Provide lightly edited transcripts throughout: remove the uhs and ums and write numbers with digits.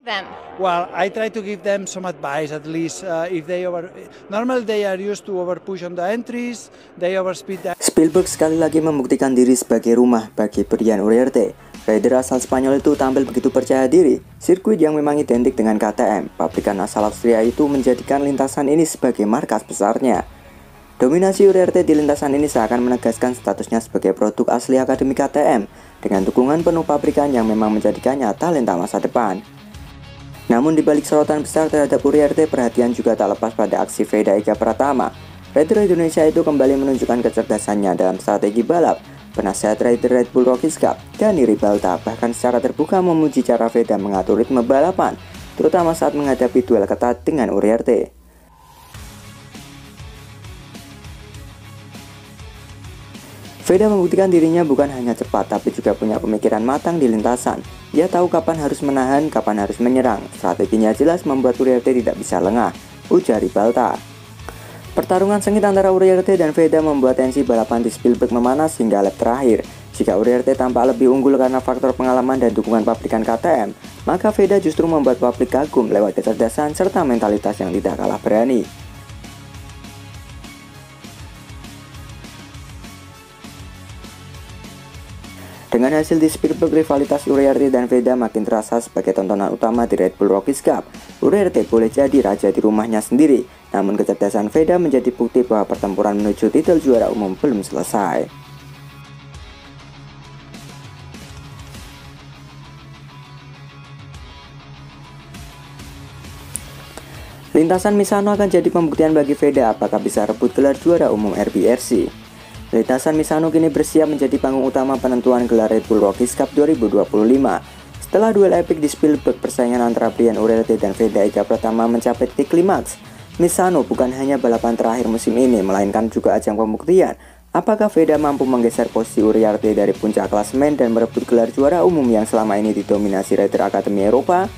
them? Well, I try to give them some advice, at least if they normally they are used to over push on the entries, they overspeed the. Spielberg sekali lagi membuktikan diri sebagai rumah bagi Brian Uriarte. Rider asal Spanyol itu tampil begitu percaya diri. Sirkuit yang memang identik dengan KTM, pabrikan asal Austria itu menjadikan lintasan ini sebagai markas besarnya. Dominasi Uriarte di lintasan ini seakan menegaskan statusnya sebagai produk asli Akademi KTM dengan dukungan penuh pabrikan yang memang menjadikannya talenta masa depan. Namun di balik sorotan besar terhadap Uriarte, perhatian juga tak lepas pada aksi Veda Eka Pratama. Rider Indonesia itu kembali menunjukkan kecerdasannya dalam strategi balap. Penasehat rider Red Bull Rockies Cup, Dani Ribalta, bahkan secara terbuka memuji cara Veda mengatur ritme balapan, terutama saat menghadapi duel ketat dengan Uriarte. Veda membuktikan dirinya bukan hanya cepat, tapi juga punya pemikiran matang di lintasan. Dia tahu kapan harus menahan, kapan harus menyerang. Strateginya jelas membuat Uriarte tidak bisa lengah, ujar Ribalta. Pertarungan sengit antara Uriarte dan Veda membuat tensi balapan di Spielberg memanas hingga lap terakhir. Jika Uriarte tampak lebih unggul karena faktor pengalaman dan dukungan pabrikan KTM, maka Veda justru membuat publik kagum lewat kecerdasan serta mentalitas yang tidak kalah berani. Dengan hasil di Spielberg, rivalitas Uriarte dan Veda makin terasa sebagai tontonan utama di Red Bull Rockies Cup. Uriarte boleh jadi raja di rumahnya sendiri, namun kecerdasan Veda menjadi bukti bahwa pertempuran menuju titel juara umum belum selesai. Lintasan Misano akan jadi pembuktian bagi Veda apakah bisa rebut gelar juara umum RBRC. Lintasan Misano kini bersiap menjadi panggung utama penentuan gelar Red Bull Rockies Cup 2025. Setelah duel epik di Spielberg, persaingan antara Brian Uriarte dan Veda Eka Pratama mencapai titik klimaks. Misano bukan hanya balapan terakhir musim ini, melainkan juga ajang pembuktian apakah Veda mampu menggeser posisi Uriarte dari puncak klasemen dan merebut gelar juara umum yang selama ini didominasi rider Akademi Eropa.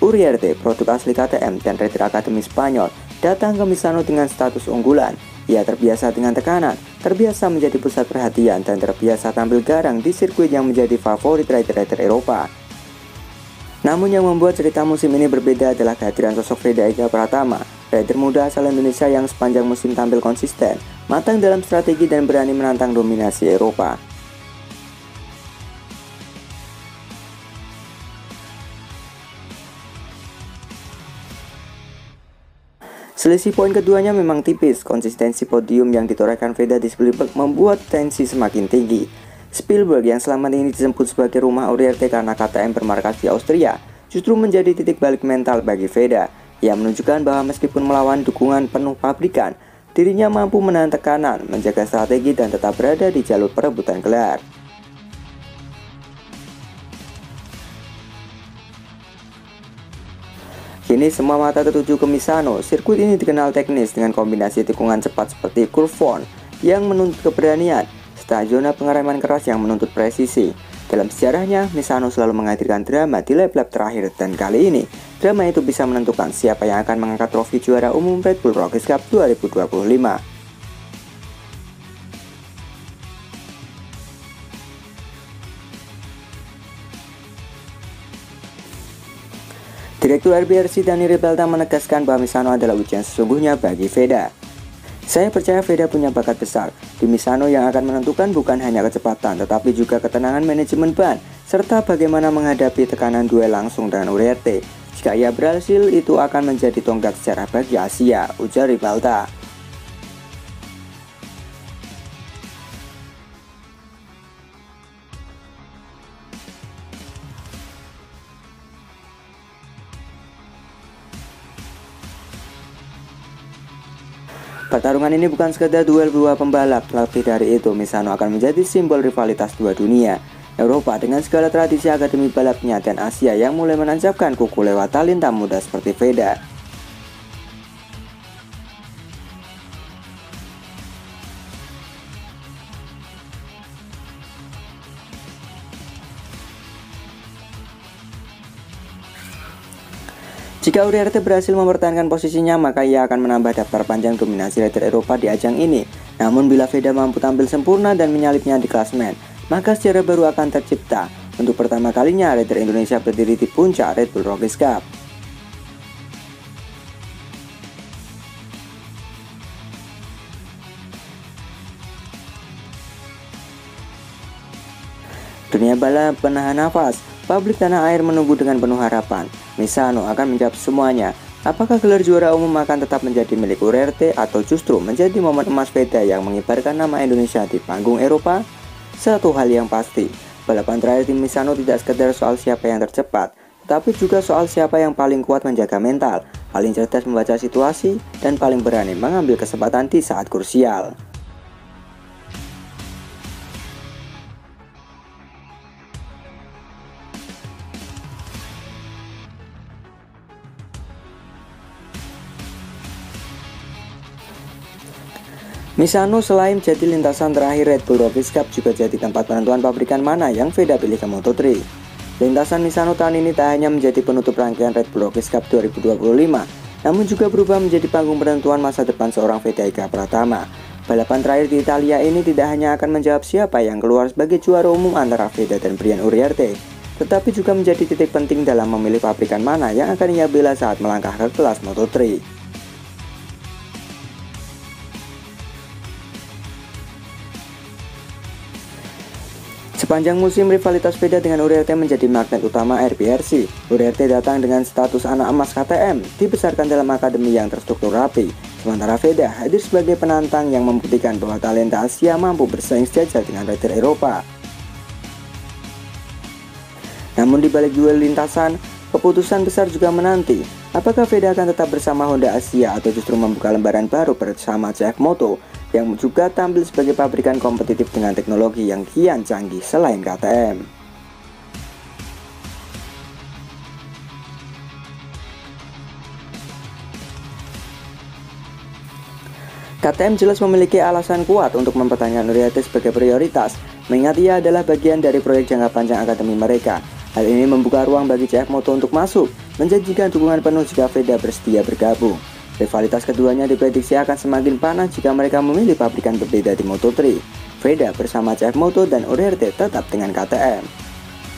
Uriarte, produk asli KTM dan rider Akademi Spanyol, datang ke Misano dengan status unggulan. Ia terbiasa dengan tekanan, terbiasa menjadi pusat perhatian, dan terbiasa tampil garang di sirkuit yang menjadi favorit rider-rider Eropa. Namun yang membuat cerita musim ini berbeda adalah kehadiran sosok Veda Eka Pratama, rider muda asal Indonesia yang sepanjang musim tampil konsisten, matang dalam strategi dan berani menantang dominasi Eropa. Selisih poin keduanya memang tipis. Konsistensi podium yang ditorehkan Veda di Spielberg membuat tensi semakin tinggi. Spielberg yang selama ini disebut sebagai rumah Uriarte karena KTM bermarkas di Austria, justru menjadi titik balik mental bagi Veda. Ia menunjukkan bahwa meskipun melawan dukungan penuh pabrikan, dirinya mampu menahan tekanan, menjaga strategi dan tetap berada di jalur perebutan gelar. Kini semua mata tertuju ke Misano. Sirkuit ini dikenal teknis dengan kombinasi tikungan cepat seperti curve one yang menuntut keberanian, serta zona pengereman keras yang menuntut presisi. Dalam sejarahnya, Misano selalu menghadirkan drama di lap-lap terakhir, dan kali ini drama itu bisa menentukan siapa yang akan mengangkat trofi juara umum Red Bull Rockies Cup 2025. Direktur RBRC Dani Ribalta menegaskan bahwa Misano adalah ujian sesungguhnya bagi Veda. Saya percaya Veda punya bakat besar. Di Misano yang akan menentukan bukan hanya kecepatan, tetapi juga ketenangan manajemen ban, serta bagaimana menghadapi tekanan duel langsung dengan Uriarte. Jika ia berhasil, itu akan menjadi tonggak sejarah bagi Asia, ujar Ribalta. Pertarungan ini bukan sekedar duel dua pembalap, lebih dari itu Misano akan menjadi simbol rivalitas dua dunia. Eropa dengan segala tradisi akademi balapnya dan Asia yang mulai menancapkan kuku lewat talenta muda seperti Veda. Jika Uriarte berhasil mempertahankan posisinya, maka ia akan menambah daftar panjang dominasi rider Eropa di ajang ini. Namun bila Veda mampu tampil sempurna dan menyalipnya di klasemen, maka sejarah baru akan tercipta. Untuk pertama kalinya, rider Indonesia berdiri di puncak Red Bull Rockies Cup. Dunia balap penahan nafas, publik tanah air menunggu dengan penuh harapan. Misano akan menjawab semuanya. Apakah gelar juara umum akan tetap menjadi milik URT atau justru menjadi momen emas Veda yang mengibarkan nama Indonesia di panggung Eropa? Satu hal yang pasti, balapan terakhir di Misano tidak sekedar soal siapa yang tercepat, tetapi juga soal siapa yang paling kuat menjaga mental, paling cerdas membaca situasi, dan paling berani mengambil kesempatan di saat krusial. Misano selain jadi lintasan terakhir Red Bull Rockies Cup juga jadi tempat penentuan pabrikan mana yang Veda pilih ke Moto3. Lintasan Misano tahun ini tak hanya menjadi penutup rangkaian Red Bull Rockies Cup 2025, namun juga berubah menjadi panggung penentuan masa depan seorang Veda Eka Pratama. Balapan terakhir di Italia ini tidak hanya akan menjawab siapa yang keluar sebagai juara umum antara Veda dan Brian Uriarte, tetapi juga menjadi titik penting dalam memilih pabrikan mana yang akan ia bela saat melangkah ke kelas Moto3. Sepanjang musim, rivalitas Veda dengan Uriarte menjadi magnet utama RBRC. Uriarte datang dengan status anak emas KTM, dibesarkan dalam akademi yang terstruktur rapi. Sementara Veda hadir sebagai penantang yang membuktikan bahwa talenta Asia mampu bersaing sejajar dengan rider Eropa. Namun di balik duel lintasan, keputusan besar juga menanti. Apakah Veda akan tetap bersama Honda Asia atau justru membuka lembaran baru bersama CF Moto yang juga tampil sebagai pabrikan kompetitif dengan teknologi yang kian canggih selain KTM. KTM jelas memiliki alasan kuat untuk mempertanyakan Uriarte sebagai prioritas, mengingat ia adalah bagian dari proyek jangka panjang akademi mereka. Hal ini membuka ruang bagi CF Moto untuk masuk, menjanjikan dukungan penuh jika Veda bersedia bergabung. Rivalitas keduanya diprediksi akan semakin panas jika mereka memilih pabrikan berbeda di Moto3. Veda bersama CF Moto dan Uriarte tetap dengan KTM.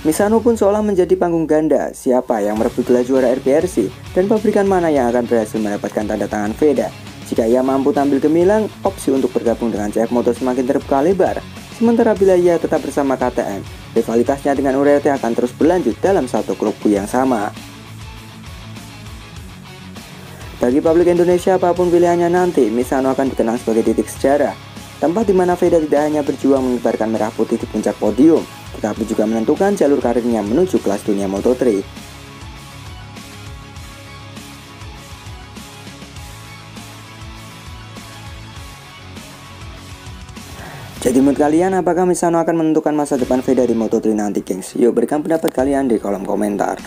Misano pun seolah menjadi panggung ganda, siapa yang merebut gelar juara RBRC dan pabrikan mana yang akan berhasil mendapatkan tanda tangan Veda. Jika ia mampu tampil gemilang, opsi untuk bergabung dengan CF Moto semakin terbuka lebar. Sementara bila ia tetap bersama KTM, rivalitasnya dengan Uriarte akan terus berlanjut dalam satu klub yang sama. Bagi publik Indonesia, apapun pilihannya nanti, Misano akan dikenang sebagai titik sejarah, tempat di mana Veda tidak hanya berjuang mengibarkan merah putih di puncak podium, tetapi juga menentukan jalur karirnya menuju kelas dunia Moto3. Jadi menurut kalian, apakah Misano akan menentukan masa depan Veda di Moto3 nanti, gengs? Yuk berikan pendapat kalian di kolom komentar.